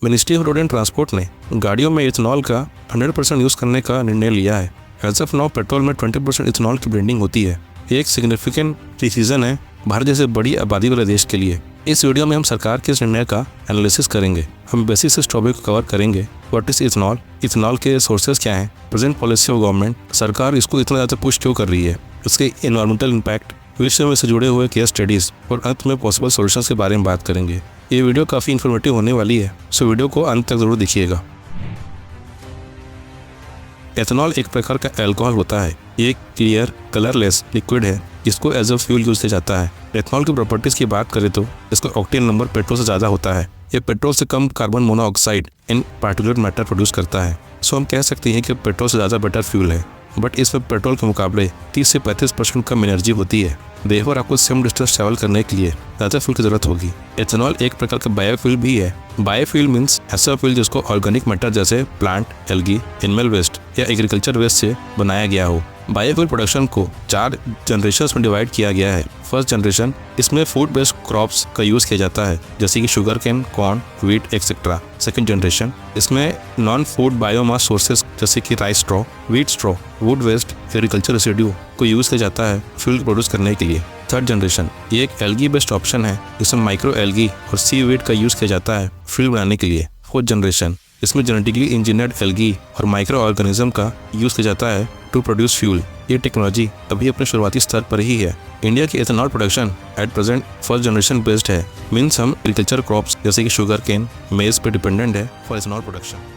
Ministry of road and transport ने गाड़ियों में इथेनॉल का 100% यूज़ करने का निर्णय लिया है। एज ऑफ नाउ पेट्रोल में 20% इथेनॉल की ब्लेंडिंग होती है। ये एक सिग्निफिकेंट डिसीजन है भारत जैसे बड़ी आबादी वाले देश के लिए। इस वीडियो में हम सरकार के इस निर्णय का एनालिसिस करेंगे। हम बेसिक इस टॉपिक को कवर करेंगे। व्हाट इज इथेनॉल, इथेनॉल के सोर्सेज क्या हैं, प्रेजेंट पॉलिसी ऑफ गवर्नमेंट, सरकार इसको इतना ज़्यादा पुश क्यों कर रही है, इसके एनवायरमेंटल इम्पैक्ट, विषय में से जुड़े हुए केस स्टडीज़ और अंत में पॉसिबल सॉल्यूशंस के बारे में बात करेंगे। ये वीडियो काफ़ी इन्फॉर्मेटिव होने वाली है, सो वीडियो को अंत तक ज़रूर देखिएगा। एथेनॉल एक प्रकार का अल्कोहल होता है। ये एक क्लियर कलरलेस लिक्विड है जिसको एज अ फ्यूल यूज किया जाता है। एथेनॉल की प्रॉपर्टीज़ की बात करें तो इसका ऑक्टेन नंबर पेट्रोल से ज़्यादा होता है। ये पेट्रोल से कम carbon monoxide and particular matter produce करता है। सो हम कह सकते हैं कि पेट्रोल से ज़्यादा बेटर फ्यूल है, बट इसमें पेट्रोल के मुकाबले 30 से 35% कम एनर्जी होती है। देवर आपको सेम डिस्टेंस ट्रैवल करने के लिए ज़्यादा फ्यूल की ज़रूरत होगी। एथेनॉल एक प्रकार का बायोफ्यूल भी है। बायोफ्यूल मीन्स ऐसा फ्यूल जिसको ऑर्गेनिक मैटर जैसे प्लांट, एल्गी, एनिमल वेस्ट या एग्रीकल्चर वेस्ट से बनाया गया हो। बायोफ्यूल प्रोडक्शन को 4 जनरेशंस में डिवाइड किया गया है। फर्स्ट जनरेशन, इसमें फूड बेस्ड क्रॉप्स का यूज़ किया जाता है जैसे कि sugar cane, corn, wheat etcetera. Second generation, इसमें नॉन फूड बायोमास सोर्सेज जैसे कि rice straw, wheat straw, wood waste, agriculture residue को यूज़ किया जाता है फ्यूल प्रोड्यूस करने के लिए। थर्ड जनरेशन, ये एक एल्गी बेस्ड ऑप्शन है जिसमें माइक्रो एल्गी और सी वीड का यूज़ किया जाता है फ्यूल बनाने के लिए। फोर्थ जनरेशन, इसमें जेनेटिकली इंजीनियर्ड एल्गी और माइक्रो ऑर्गेनिज्म का यूज़ किया जाता है टू प्रोड्यूस फ्यूल। ये टेक्नोलॉजी अभी अपने शुरुआती स्तर पर ही है। इंडिया की ethanol production at present first generation based है। मीन्स हम एग्रीकल्चर क्रॉप्स जैसे कि शुगर केन, मेज पे डिपेंडेंट है फॉर एथेनॉल प्रोडक्शन।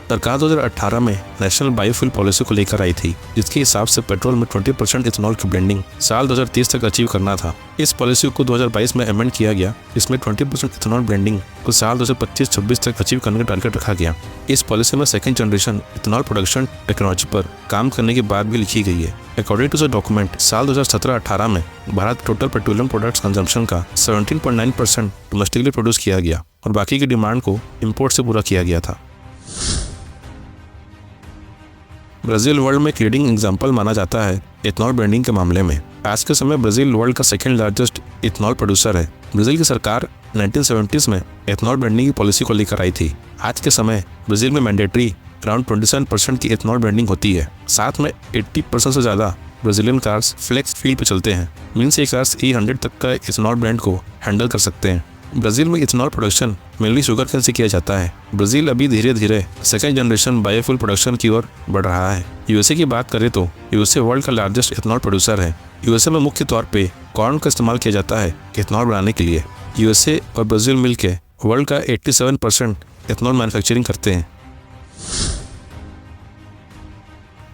सरकार 2018 में नेशनल बायोफ्यूल पॉलिसी को लेकर आई थी जिसके हिसाब से पेट्रोल में 20% इथेनॉल की ब्लेंडिंग साल 2030 तक अचीव करना था। इस पॉलिसी को 2022 में अमेंड किया गया। इसमें 20% इथेनॉल ब्लेंडिंग को साल 2025-26 तक अचीव करने का टारगेट रखा गया। इस पॉलिसी में second generation ethanol production technology पर काम करने की बात भी लिखी गई है। अकॉर्डिंग टू द डॉक्यूमेंट, साल 2017-18 में Bharat total petroleum products consumption का 17.9% डोमेस्टिकली प्रोड्यूस किया गया और बाकी की डिमांड को इम्पोर्ट से पूरा किया गया था। ब्राज़ील वर्ल्ड में एक लीडिंग एग्जाम्पल माना जाता है इथेनॉल ब्लेंडिंग के मामले में। आज के समय ब्राज़ील वर्ल्ड का सेकंड लार्जेस्ट इथेनॉल प्रोड्यूसर है। ब्राज़ील की सरकार 1970s में इथेनॉल ब्लेंडिंग की पॉलिसी को लेकर आई थी। आज के समय ब्राज़ील में मैंडेटरी अराउंड 27% की इथेनॉल ब्लेंडिंग होती है। साथ में 80% से ज़्यादा ब्राज़ीलियन कार्स फ्लेक्स फील्ड पर चलते हैं। मीन्स ये कार्स E100 तक का इथेनॉल ब्लेंड को हैंडल कर सकते हैं। ब्राज़ील में ethanol production mainly sugar cane से किया जाता है। ब्राज़ील अभी धीरे धीरे सेकंड जनरेशन बायोफ्यूल प्रोडक्शन की ओर बढ़ रहा है। यूएसए की बात करें तो यूएसए वर्ल्ड का लार्जेस्ट इथेनॉल प्रोड्यूसर है। यूएसए में मुख्य तौर पे कॉर्न का इस्तेमाल किया जाता है इथेनॉल बनाने के लिए। यूएसए और ब्राज़ील मिलकर वर्ल्ड का 87% इथेनॉल मैन्युफैक्चरिंग करते हैं।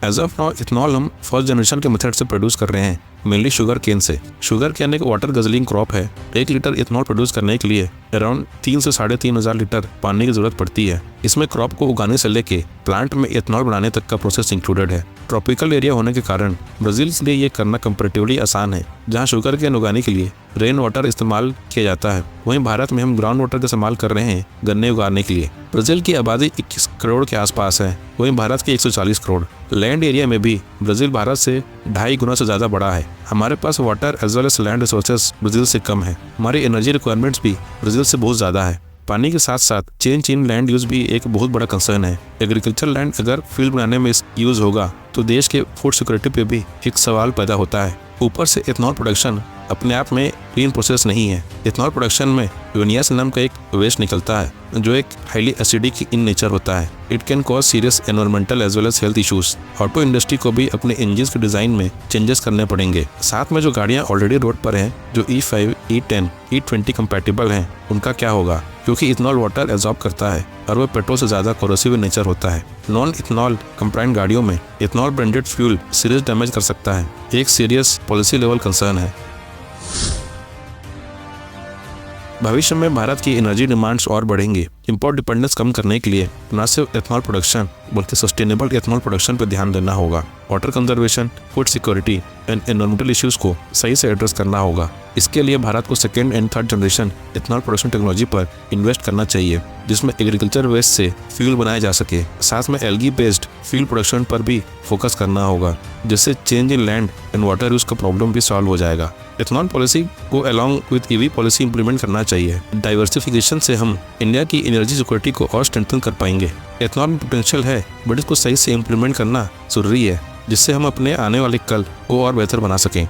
एज ऑफ नाउ इथेनॉल हम फर्स्ट जनरेशन के मेथड से प्रोड्यूस कर रहे हैं, मेनली शुगर केन से। शुगर केन एक वाटर गजलिंग क्रॉप है। 1 लीटर इथेनॉल प्रोड्यूस करने के लिए अराउंड 3 से 3,500 लीटर पानी की जरूरत पड़ती है। इसमें क्रॉप को उगाने से लेके प्लांट में इथेनॉल बनाने तक का प्रोसेस इंक्लूडेड है। ट्रॉपिकल एरिया होने के कारण ब्राज़ील के लिए ये करना कंपैरेटिवली आसान है। जहाँ शुगर केन उगाने के लिए रेन वाटर इस्तेमाल किया जाता है, वहीं भारत में हम ग्राउंड वाटर का इस्तेमाल कर रहे हैं गन्ने उगाने के लिए। ब्राज़ील की आबादी 21 करोड़ के आसपास है, वहीं भारत के 140 करोड़। लैंड एरिया में भी ब्राज़ील भारत से 2.5 गुना से ज़्यादा बड़ा है। हमारे पास water as well as land resources Brazil से कम है। हमारी एनर्जी रिक्वायरमेंट्स भी ब्राज़ील से बहुत ज़्यादा है। पानी के साथ साथ चेंज इन लैंड यूज़ भी एक बहुत बड़ा कंसर्न है। एग्रीकल्चर लैंड अगर फील्ड बनाने में यूज़ होगा तो देश के फूड सिक्योरिटी पे भी एक सवाल पैदा होता है। ऊपर से इथेनॉल प्रोडक्शन अपने आप में क्लीन प्रोसेस नहीं है। इथेनॉल प्रोडक्शन में विनियास नाम का एक वेस्ट निकलता है जो एक हाईली एसिडिक इन नेचर होता है। It can cause serious environmental as well as health issues. Auto industry को भी अपने इंजन के डिज़ाइन में चेंजेस करने पड़ेंगे। साथ में जो गाड़ियाँ ऑलरेडी रोड पर हैं, जो E5, E10, E20 कंपैटिबल हैं, उनका क्या होगा? क्योंकि इथेनॉल वाटर एब्जॉर्ब करता है और वह पेट्रोल से ज़्यादा कोरोसिव नेचर होता है। नॉन इथेनॉल कंप्लायंट गाड़ियों में ethanol blended fuel serious damage कर सकता है। एक सीरियस पॉलिसी लेवल कंसर्न है। भविष्य में भारत की एनर्जी डिमांड्स और बढ़ेंगे। इंपोर्ट डिपेंडेंस कम करने के लिए न सिर्फ एथेनॉल प्रोडक्शन बल्कि सस्टेनेबल एथेनॉल प्रोडक्शन पर ध्यान देना होगा। Water conservation, food security and environmental issues को सही से एड्रेस करना होगा। इसके लिए भारत को second and third generation ethanol production technology पर इन्वेस्ट करना चाहिए, जिसमें एग्रीकल्चर वेस्ट से फ्यूल बनाया जा सके। साथ में एल्गी बेस्ड फ्यूल प्रोडक्शन पर भी फोकस करना होगा, जिससे change in land and water use का प्रॉब्लम भी सॉल्व हो जाएगा। इथेनॉल पॉलिसी को along with EV policy implement करना चाहिए। डाइवर्सिफिकेशन से हम इंडिया की एनर्जी सिक्योरिटी को और स्ट्रेंथन कर पाएंगे। इथेनॉल में पोटेंशियल है बट इसको सही से इम्प्लीमेंट करना जरूरी है, जिससे हम अपने आने वाले कल को और बेहतर बना सकें।